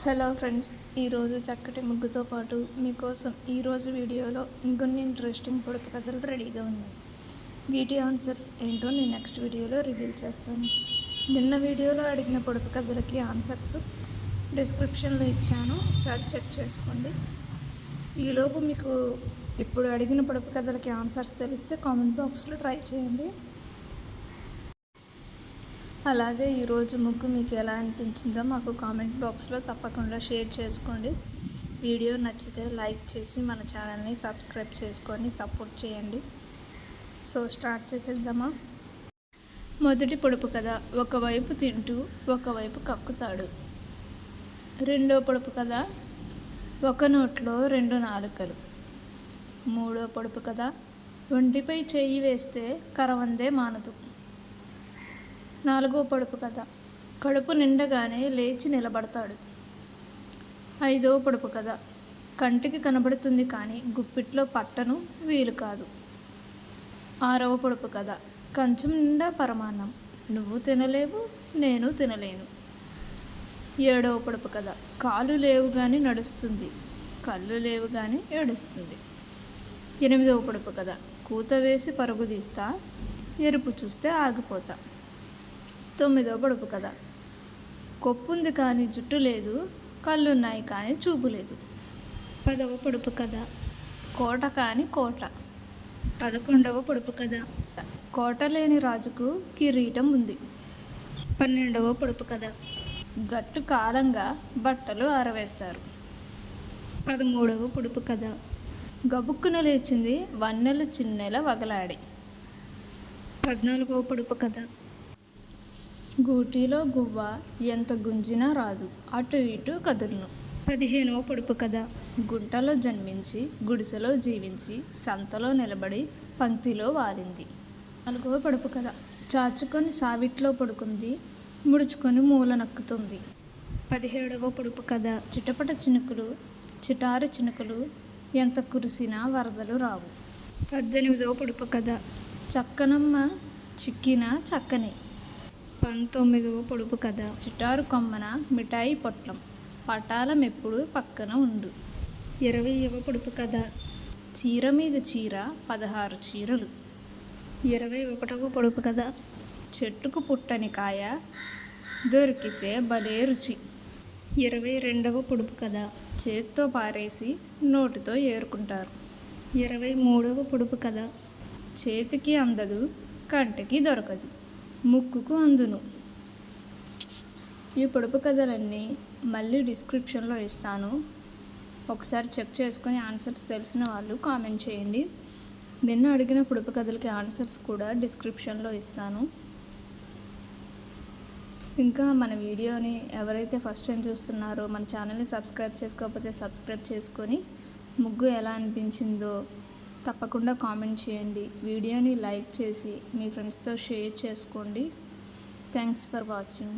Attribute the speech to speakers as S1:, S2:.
S1: Hello friends, ఈరోజు చక్కటి ముగ్గుతో పాటు మీకోసం ఈరోజు వీడియోలో ఇంకొన్ని ఇంట్రెస్టింగ్ పొడుపు కథలు రెడీగా ఉన్నాయి. వీటి ఆన్సర్స్ ఏంటో నేను నెక్స్ట్ వీడియోలో రివీల్ చేస్తాను. నిన్న వీడియోలో అడిగిన పొడుపు కథలకి ఆన్సర్స్ డిస్క్రిప్షన్లో ఇచ్చాను, ఒకసారి చెక్ చేసుకోండి. ఈలోపు మీకు ఇప్పుడు అడిగిన పొడుపు కథలకి ఆన్సర్స్ తెలిస్తే కామెంట్ బాక్స్లో ట్రై చేయండి. అలాగే ఈరోజు ముగ్గు మీకు ఎలా అనిపించిందో మాకు కామెంట్ బాక్స్లో తప్పకుండా షేర్ చేసుకోండి. వీడియో నచ్చితే లైక్ చేసి మన ఛానల్ని సబ్స్క్రైబ్ చేసుకొని సపోర్ట్ చేయండి. సో స్టార్ట్ చేసేద్దామా? మొదటి పొడుపు కథ, ఒకవైపు తింటూ ఒకవైపు కక్కుతాడు. రెండో పొడుపు కథ, ఒక నోట్లో రెండు నాలుకలు. మూడో పొడుపు కథ, ఒంటిపై చెయ్యి వేస్తే కరవందే మానదు. నాలుగో పొడుపు కథ, కడుపు నిండగానే లేచి నిలబడతాడు. ఐదో పొడుపు కథ, కంటికి కనబడుతుంది కానీ గుప్పిట్లో పట్టను వీలు కాదు. ఆరవ పొడుపు కథ, కంచం నిండా పరమాన్నం, నువ్వు తినలేవు నేను తినలేను. ఏడవ పొడుపు కథ, కాళ్ళు లేవు కానీ నడుస్తుంది, కళ్ళు లేవు కానీ ఏడుస్తుంది. ఎనిమిదవ పొడుపు కథ, కూత వేసి పరుగు తీస్తా, ఎరుపు చూస్తే ఆగిపోతా. తొమ్మిదవ పొడుపు కథ, కొప్పుంది కానీ జుట్టు లేదు, కళ్ళున్నాయి కానీ చూపు లేదు. పదవ పొడుపు కథ, కోట కాని కోట. 11వ పొడుపు కథ, కోట లేని రాజుకు కిరీటం ఉంది. 12వ పొడుపు కథ, గట్టు కాలంగా బట్టలు ఆరవేస్తారు. 13వ పొడుపు కథ, గబుక్కున లేచింది వన్నెల చిన్నెల వగలాడి. 14వ పొడుపు కథ, గూటిలో గువ్వ ఎంత గుంజినా రాదు, అటు ఇటు కదులును. 15వ పొడుపు కథ, గుంటలో జన్మించి గుడిసెలో జీవించి సంతలో నిలబడి పంక్తిలో వాలింది. 4వ పొడుపు కథ, చాచుకొని సావిట్లో పడుకుంది, ముడుచుకొని మూల నక్కుతుంది. 17వ పొడుపు కథ, చిటపట చినుకులు చిటారు చినుకులు ఎంత కురిసినా వరదలు రావు. 18వ పొడుపు కథ, చక్కనమ్మ చిక్కిన చక్కని. 19వ పొడుపు కథ, చిటారు కొమ్మన మిఠాయి పొట్లం, పటాలం ఎప్పుడు పక్కన ఉండు. 20వ పొడుపు కథ, చీర మీద చీర 16 చీరలు. 21వ పొడుపు కథ, చెట్టుకు పుట్టని కాయ దొరికితే భలే రుచి. 22వ పొడుపు కథ, చేత్తో పారేసి నోటితో ఏరుకుంటారు. 23వ పొడుపు కథ, చేతికి అందదు కంటికి దొరకదు, ముక్కుకు అందును. ఈ పొడుపు కథలన్నీ మళ్ళీ డిస్క్రిప్షన్లో ఇస్తాను, ఒకసారి చెక్ చేసుకొని ఆన్సర్స్ తెలిసిన వాళ్ళు కామెంట్ చేయండి. నిన్న అడిగిన పొడుపు కథలకి ఆన్సర్స్ కూడా డిస్క్రిప్షన్లో ఇస్తాను. ఇంకా మన వీడియోని ఎవరైతే ఫస్ట్ టైం చూస్తున్నారో మన ఛానల్ని సబ్స్క్రైబ్ చేసుకోకపోతే సబ్స్క్రైబ్ చేసుకొని ముగ్గు ఎలా అనిపించిందో తప్పకుండా కామెంట్ చేయండి. వీడియోని లైక్ చేసి మీ ఫ్రెండ్స్తో షేర్ చేసుకోండి. Thanks for watching.